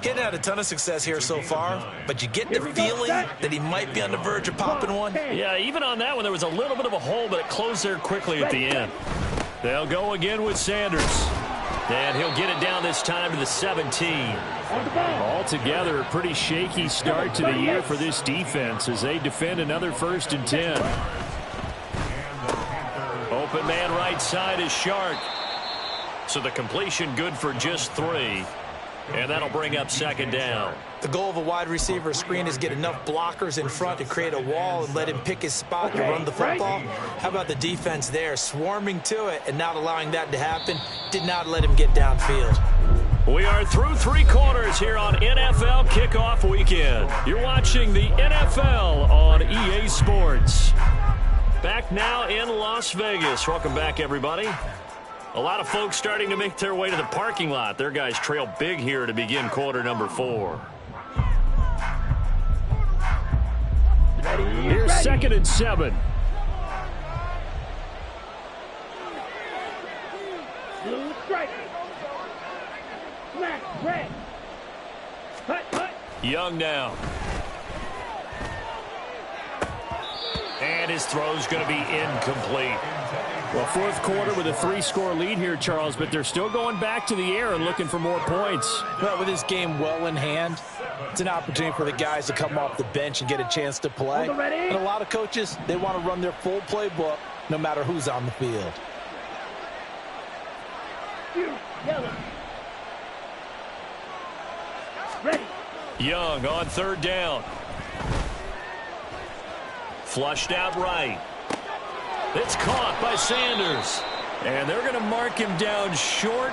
He hadn't had a ton of success here so far, but you get the feeling that he might be on the verge of popping one. Yeah, even on that one, there was a little bit of a hole, but it closed there quickly at the end. They'll go again with Sanders. And he'll get it down this time to the 17. Altogether, a pretty shaky start to the year for this defense as they defend another 1st and 10. Open man right side is Shark. So the completion good for just 3. And that'll bring up 2nd down. The goal of a wide receiver screen is get enough blockers in front to create a wall and let him pick his spot to run the football. How about the defense there, swarming to it and not allowing that to happen? Did not let him get downfield. We are through 3 quarters here on NFL Kickoff Weekend. You're watching the NFL on EA Sports. Back now in Las Vegas. Welcome back, everybody. A lot of folks starting to make their way to the parking lot. Their guys trail big here to begin quarter number 4. Here's 2nd and 7. Blue strike. Smack, red. Hut. Young now. And his throw's going to be incomplete. Well, 4th quarter with a 3-score lead here, Charles, but they're still going back to the air and looking for more points. Well, with this game well in hand, it's an opportunity for the guys to come off the bench and get a chance to play. And a lot of coaches, they want to run their full playbook no matter who's on the field. Yellow. Ready. Young on third down. Flushed out right. It's caught by Sanders. And they're going to mark him down short,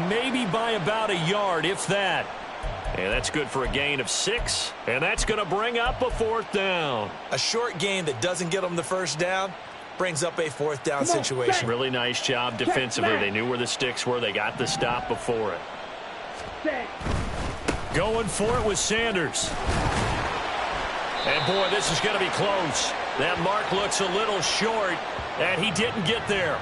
maybe by about a yard, if that. And that's good for a gain of 6. And that's going to bring up a 4th down. A short gain that doesn't get them the first down brings up a 4th down situation. Really nice job defensively. They knew where the sticks were. They got the stop before it. Going for it with Sanders. And, boy, this is going to be close. That mark looks a little short, and he didn't get there.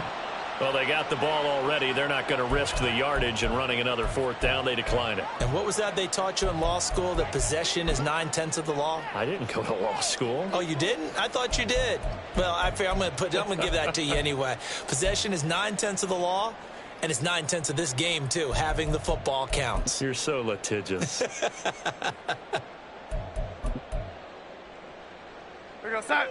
Well, they got the ball already. They're not going to risk the yardage and running another 4th down. They decline it. And what was that they taught you in law school, that possession is 9/10 of the law? I didn't go to law school. Oh, you didn't? I thought you did. Well, I'm going to give that to you anyway. Possession is 9/10 of the law, and it's 9/10 of this game, too. Having the football counts. You're so litigious. We go, set.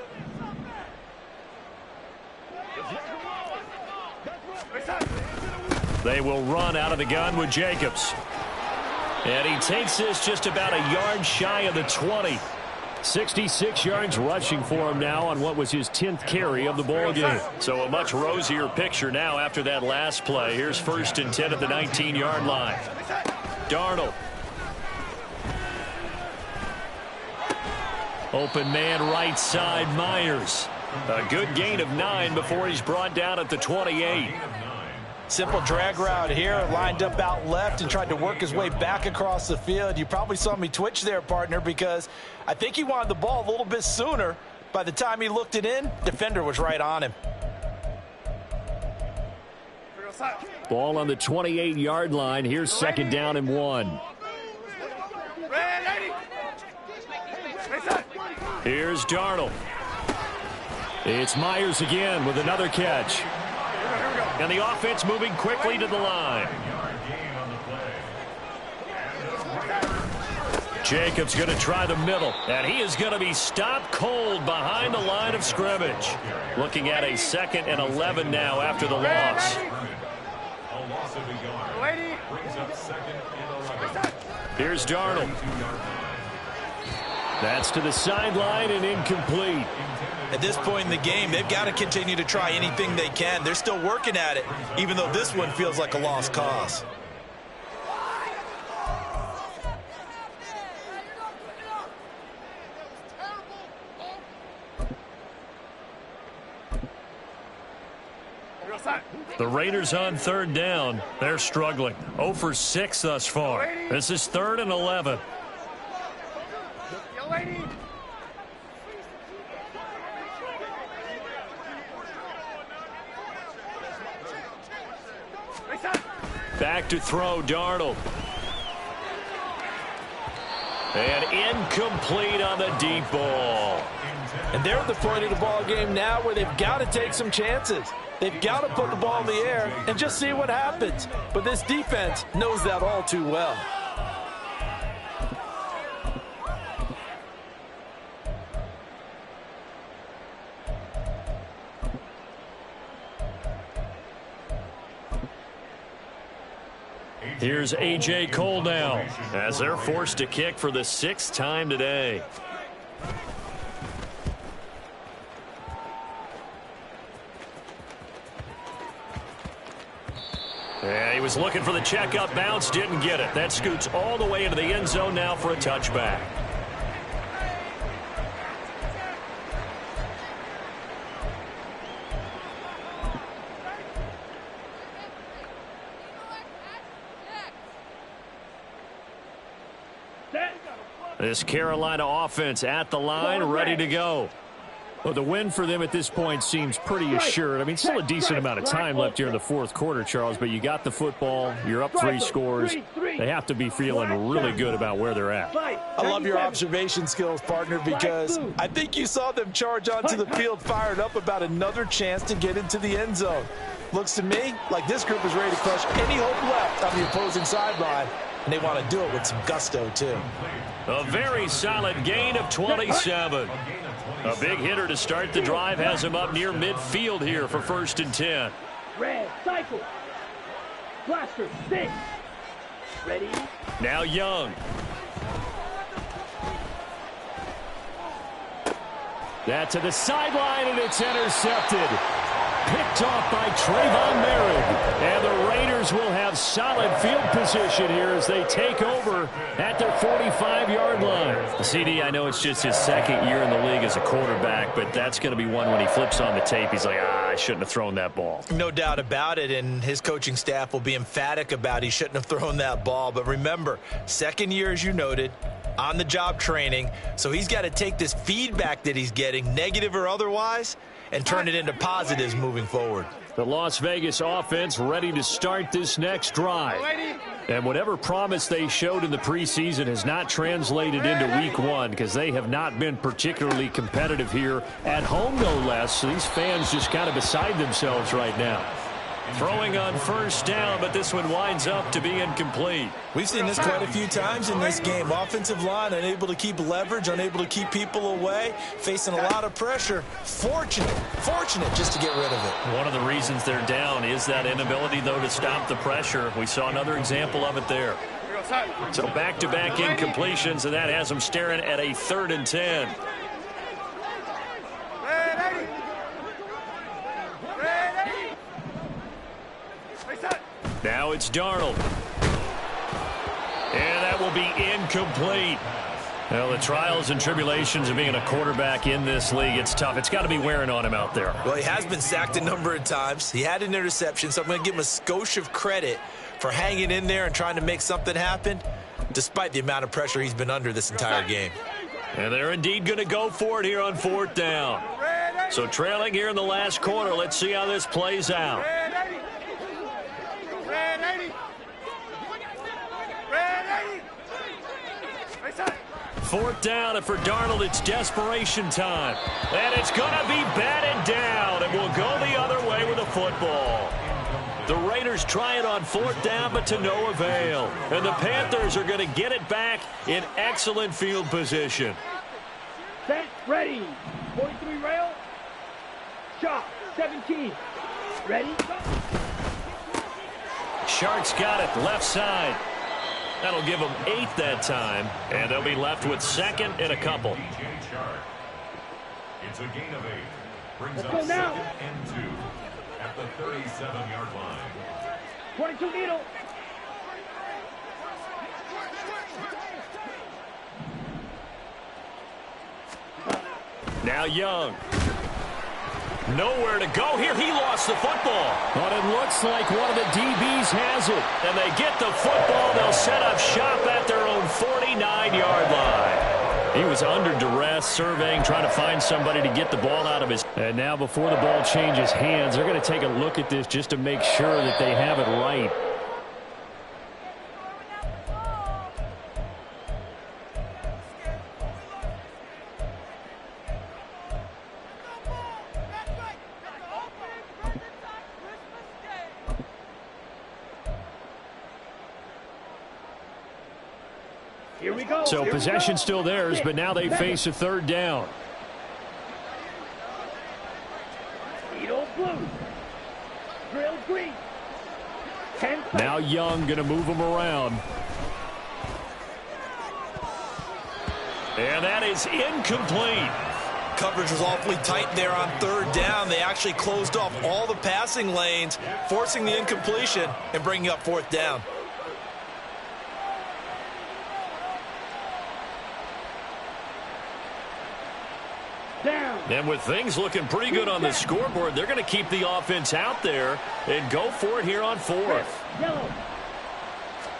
They will run out of the gun with Jacobs. And he takes this just about a yard shy of the 20. 66 yards rushing for him now on what was his 10th carry of the ball game. So a much rosier picture now after that last play. Here's 1st and 10 at the 19-yard line. Darnold. Open man right side, Myers. A good gain of 9 before he's brought down at the 28. Simple drag route here, lined up out left and tried to work his way back across the field. You probably saw me twitch there, partner, because I think he wanted the ball a little bit sooner. By the time he looked it in, defender was right on him. Ball on the 28-yard line. Here's 2nd down and 1. Here's Darnold. It's Myers again with another catch. And the offense moving quickly to the line. Jacobs going to try the middle. And he is going to be stopped cold behind the line of scrimmage. Looking at a 2nd and 11 now after the loss. Here's Darnold. That's to the sideline and incomplete. At this point in the game, they've got to continue to try anything they can. They're still working at it, even though this one feels like a lost cause. The Raiders on 3rd down. They're struggling. 0 for 6 thus far. This is 3rd and 11. Back to throw, Darnold. And incomplete on the deep ball. And they're at the point of the ball game now where they've got to take some chances. They've got to put the ball in the air and just see what happens. But this defense knows that all too well. Here's A.J. Cole now as they're forced to kick for the 6th time today. And he was looking for the checkup bounce, didn't get it. That scoots all the way into the end zone now for a touchback. This Carolina offense at the line, ready to go. Well, the win for them at this point seems pretty assured. I mean, still a decent amount of time left here in the 4th quarter, Charles, but you got the football. You're up 3 scores. They have to be feeling really good about where they're at. I love your observation skills, partner, because I think you saw them charge onto the field fired up about another chance to get into the end zone. Looks to me like this group is ready to crush any hope left on the opposing sideline, and they want to do it with some gusto, too. A very solid gain of 27. A big hitter to start the drive has him up near midfield here for 1st and 10. Red, cycle. Blaster, 6. Ready? Now Young. That to the sideline, and it's intercepted. Picked off by Trayvon Merritt. And the Raiders will have solid field position here as they take over at their 45-yard line. CD, I know it's just his second year in the league as a quarterback, but that's going to be one when he flips on the tape. He's like, I shouldn't have thrown that ball. No doubt about it, and his coaching staff will be emphatic about he shouldn't have thrown that ball. But remember, second year, as you noted, on-the-job training, so he's got to take this feedback that he's getting, negative or otherwise, and turn it into positives moving forward. The Las Vegas offense ready to start this next drive. And whatever promise they showed in the preseason has not translated into week one because they have not been particularly competitive here at home, no less. So these fans just kind of beside themselves right now. Throwing on first down, but this one winds up to be incomplete. We've seen this quite a few times in this game. Offensive line unable to keep leverage, unable to keep people away, facing a lot of pressure. Fortunate just to get rid of it. One of the reasons they're down is that inability, though, to stop the pressure. We saw another example of it there. So back-to-back incompletions, and that has them staring at a 3rd and 10. Now it's Darnold. And that will be incomplete. Well, the trials and tribulations of being a quarterback in this league, it's tough. It's got to be wearing on him out there. Well, he has been sacked a number of times. He had an interception, so I'm going to give him a skosh of credit for hanging in there and trying to make something happen, despite the amount of pressure he's been under this entire game. And they're indeed going to go for it here on 4th down. So trailing here in the last quarter, let's see how this plays out. 4th down, and for Darnold, it's desperation time. And it's going to be batted down, and will go the other way with a football. The Raiders try it on 4th down, but to no avail. And the Panthers are going to get it back in excellent field position. Set, ready. 43 rail. Shot, 17. Ready, go. Sharks got it, left side. That'll give them 8 that time, and they'll be left with 2nd and a couple. It's a gain of 8. Brings Let's up go now. 2nd and 2 at the 37-yard line. 22 needle. Now Young. Nowhere to go here. He lost the football. But it looks like one of the DBs has it. And they get the football. They'll set up shop at their own 49-yard line. He was under duress, surveying, trying to find somebody to get the ball out of his. And now before the ball changes hands, they're going to take a look at this just to make sure that they have it right. Here we go. So possession still theirs, but now they face a 3rd down. Needle blue. Drill green. 10 seconds. Now Young going to move him around. And that is incomplete. Coverage was awfully tight there on 3rd down. They actually closed off all the passing lanes, forcing the incompletion and bringing up 4th down. Down. And with things looking pretty good on the scoreboard, they're going to keep the offense out there and go for it here on 4th. Yellow.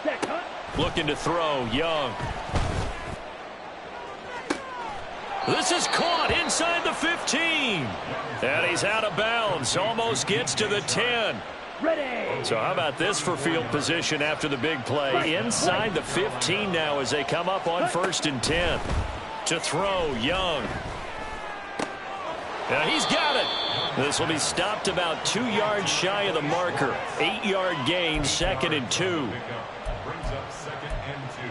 Set, cut. Looking to throw, Young. This is caught inside the 15. And he's out of bounds. Almost gets to the 10. Ready. So how about this for field position after the big play? Inside the 15 now as they come up on 1st and 10. To throw, Young. Now he's got it. This will be stopped about 2 yards shy of the marker. 8-yard gain, 2nd and 2. Brings up 2nd and 2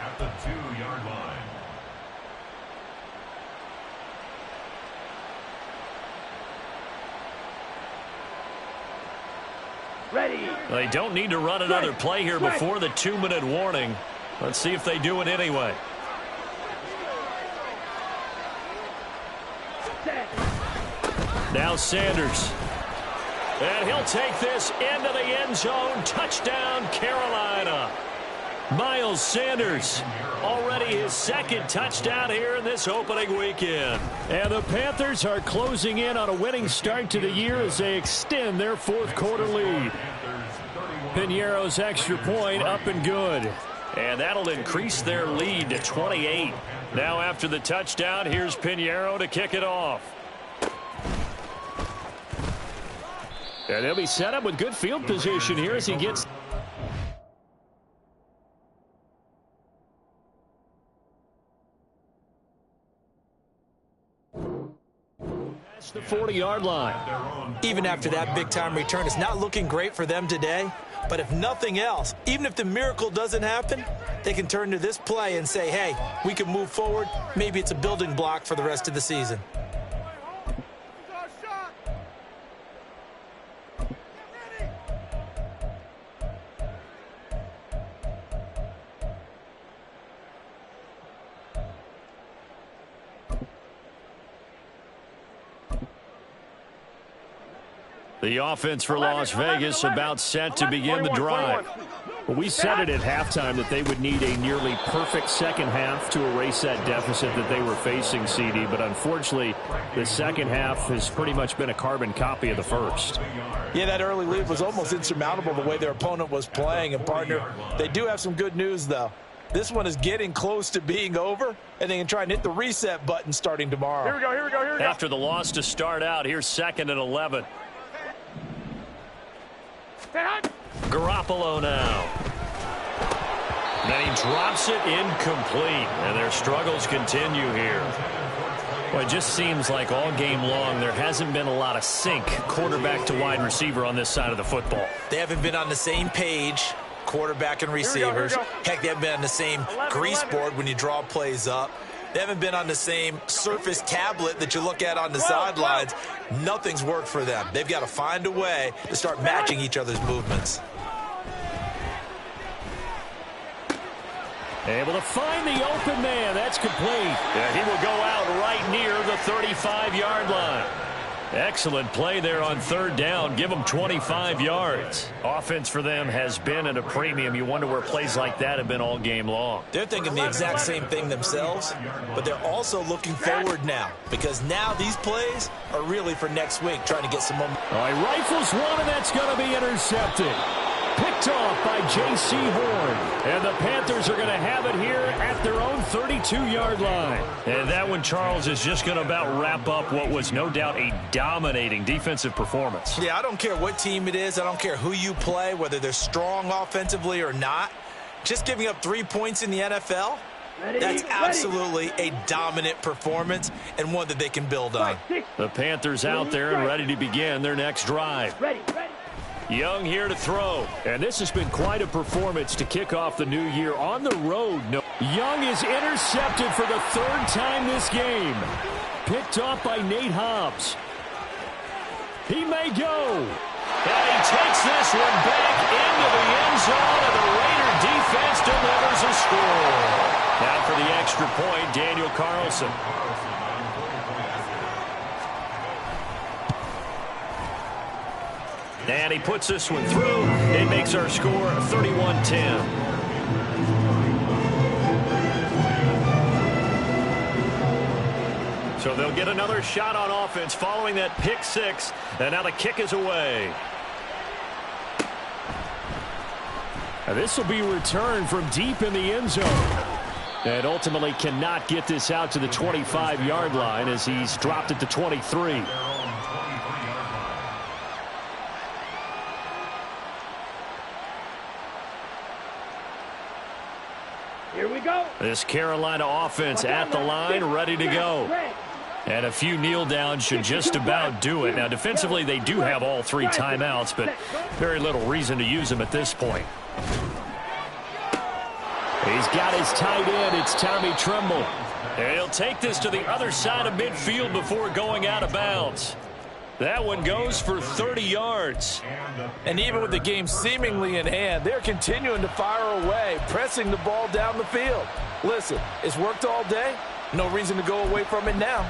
at the 2-yard line. Ready. They don't need to run another play here before the 2-minute warning. Let's see if they do it anyway. Now Sanders. And he'll take this into the end zone. Touchdown, Carolina. Miles Sanders, already his second touchdown here in this opening weekend. And the Panthers are closing in on a winning start to the year as they extend their fourth quarter lead. Piñeiro's extra point up and good. And that'll increase their lead to 28. Now after the touchdown, here's Piñeiro to kick it off. And he'll be set up with good field position here as he gets... the 40-yard line. Even after that big-time return, it's not looking great for them today. But if nothing else, even if the miracle doesn't happen, they can turn to this play and say, hey, we can move forward. Maybe it's a building block for the rest of the season. The offense for Las Vegas about set to begin the drive. Well, we said it at halftime that they would need a nearly perfect second half to erase that deficit that they were facing, CD. But unfortunately, the second half has pretty much been a carbon copy of the first. Yeah, that early lead was almost insurmountable the way their opponent was playing. And, partner, they do have some good news, though. This one is getting close to being over, and they can try and hit the reset button starting tomorrow. Here we go, here we go, here we go. After the loss to start out, here's 2nd and 11. Garoppolo now. Then he drops it incomplete, and their struggles continue here. Well, it just seems like all game long there hasn't been a lot of sync quarterback to wide receiver on this side of the football. They haven't been on the same page, quarterback and receivers. Heck, they haven't been on the same grease board when you draw plays up. They haven't been on the same Surface tablet that you look at on the sidelines. Nothing's worked for them. They've got to find a way to start matching each other's movements. Able to find the open man. That's complete. And he will go out right near the 35-yard line. Excellent play there on 3rd down. Give them 25 yards. Offense for them has been at a premium. You wonder where plays like that have been all game long. They're thinking the exact same thing themselves, but they're also looking forward now because now these plays are really for next week, trying to get some momentum. All right, rifles one, and that's going to be intercepted. Picked off by J.C. Horn. And the Panthers are going to have it here at their own 32-yard line. And that one, Charles, is just going to about wrap up what was no doubt a dominating defensive performance. Yeah, I don't care what team it is. I don't care who you play, whether they're strong offensively or not. Just giving up 3 points in the NFL, that's absolutely a dominant performance and one that they can build on. The Panthers out there and ready to begin their next drive. Ready. Young here to throw. And this has been quite a performance to kick off the new year on the road. Young is intercepted for the 3rd time this game. Picked off by Nate Hobbs. He may go. And he takes this one back into the end zone, and the Raider defense delivers a score. Now for the extra point, Daniel Carlson. And he puts this one through. It makes our score 31-10. So they'll get another shot on offense following that pick 6. And now the kick is away. Now this will be returned from deep in the end zone. And ultimately cannot get this out to the 25-yard line as he's dropped it to 23. Here we go. This Carolina offense at the line, ready to go. And a few kneel downs should just about do it. Now, defensively, they do have all 3 timeouts, but very little reason to use them at this point. He's got his tight end. It's Tommy Tremble. And he'll take this to the other side of midfield before going out of bounds. That one goes for 30 yards. And even with the game seemingly in hand, they're continuing to fire away, pressing the ball down the field. Listen, it's worked all day. No reason to go away from it now.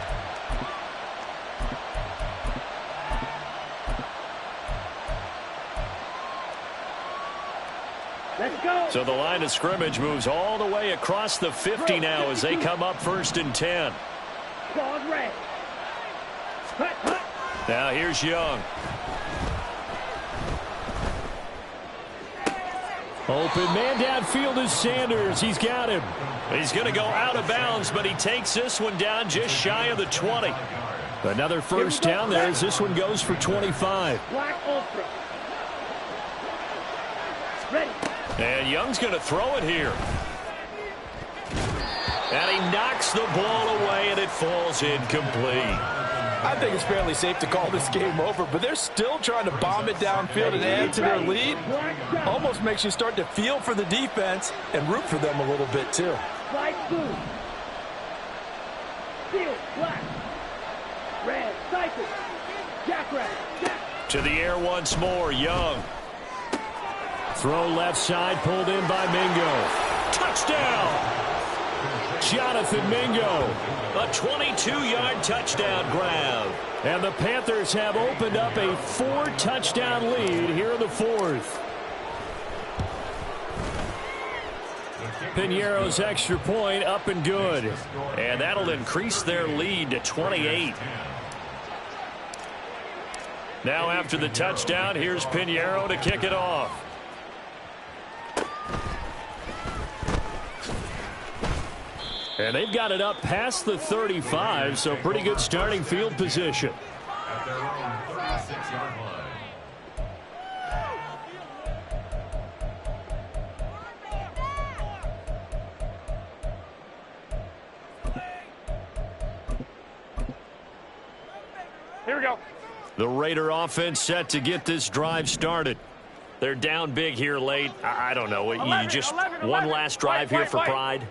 Let's go. So the line of scrimmage moves all the way across the 50 now as they come up 1st and 10. Ball red. Now here's Young. Open man downfield is Sanders. He's got him. He's going to go out of bounds, but he takes this one down just shy of the 20. Another first down there as this one goes for 25. Black Ultra. Ready. And Young's going to throw it here. And he knocks the ball away, and it falls incomplete. I think it's fairly safe to call this game over, but they're still trying to bomb it downfield and add to their lead. Almost makes you start to feel for the defense and root for them a little bit, too. Light blue. Steel, black. Red, cycle. Jackrabbit, jack. To the air once more, Young. Throw left side, pulled in by Mingo. Touchdown! Jonathan Mingo. A 22-yard touchdown grab. And the Panthers have opened up a 4-touchdown lead here in the 4th. Piñeiro's extra point up and good. And that'll increase their lead to 28. Now after the touchdown, here's Piñeiro to kick it off. And they've got it up past the 35, so pretty good starting field position. At their own 36-yard line. Here we go. The Raider offense set to get this drive started. They're down big here late. I don't know. You just one last drive here for pride.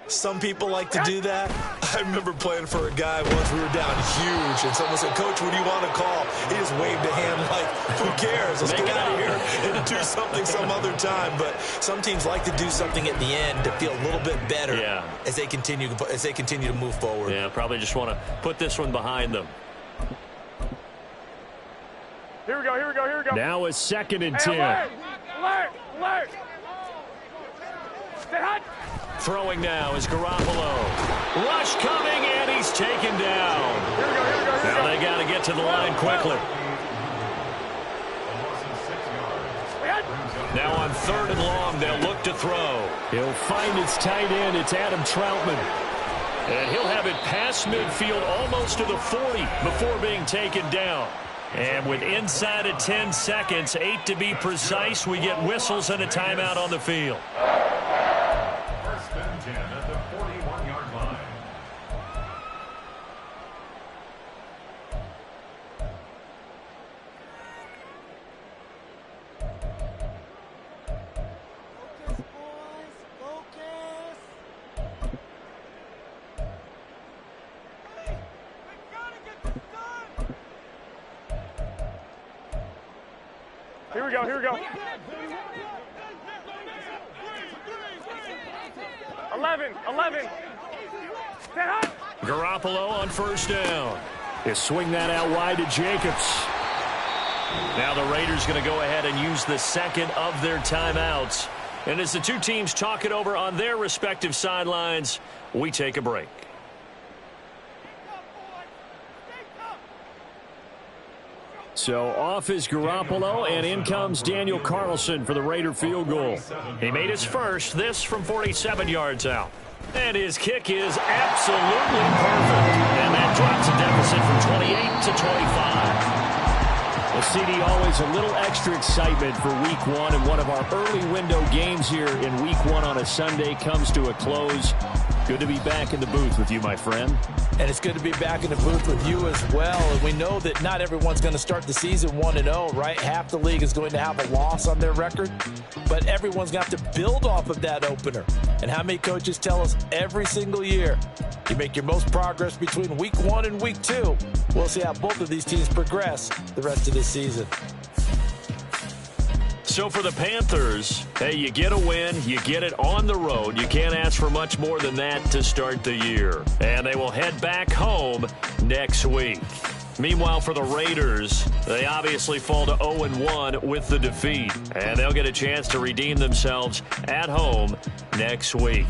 Some people like to do that. I remember playing for a guy once. We were down huge, and someone said, "Coach, what do you want to call?" He just waved a hand like, "Who cares? Let's get out of here and do something some other time." But some teams like to do something at the end to feel a little bit better as they continue to move forward. Yeah, probably just want to put this one behind them. Here we go, here we go, here we go. Now it's 2nd and 10. Alert! Stay hot! Throwing now is Garoppolo. Rush coming, and he's taken down. Here we go. Now they got to get to the line quickly. Now on 3rd and long, they'll look to throw. He'll find his tight end. It's Adam Troutman. And he'll have it past midfield almost to the 40 before being taken down. And with inside of 10 seconds, 8 to be precise, we get whistles and a timeout on the field. 1st and 10 at the 41-yard line. Here we go. 11. Stay hot! Garoppolo on 1st down. He'll swing that out wide to Jacobs. Now the Raiders going to go ahead and use the 2nd of their timeouts. And as the two teams talk it over on their respective sidelines, we take a break. So off is Garoppolo, and in comes Daniel Carlson for the Raider field goal. He made his first, this from 47 yards out. And his kick is absolutely perfect. And that drops a deficit from 28 to 25. Well, CD, always a little extra excitement for Week 1, and one of our early window games here in Week 1 on a Sunday comes to a close. Good to be back in the booth with you, my friend. And it's good to be back in the booth with you as well. And we know that not everyone's going to start the season 1-0, right? Half the league is going to have a loss on their record. But everyone's got to build off of that opener. And how many coaches tell us every single year, you make your most progress between Week 1 and Week 2. We'll see how both of these teams progress the rest of this season. So for the Panthers, hey, you get a win, you get it on the road. You can't ask for much more than that to start the year. And they will head back home next week. Meanwhile, for the Raiders, they obviously fall to 0-1 with the defeat. And they'll get a chance to redeem themselves at home next week.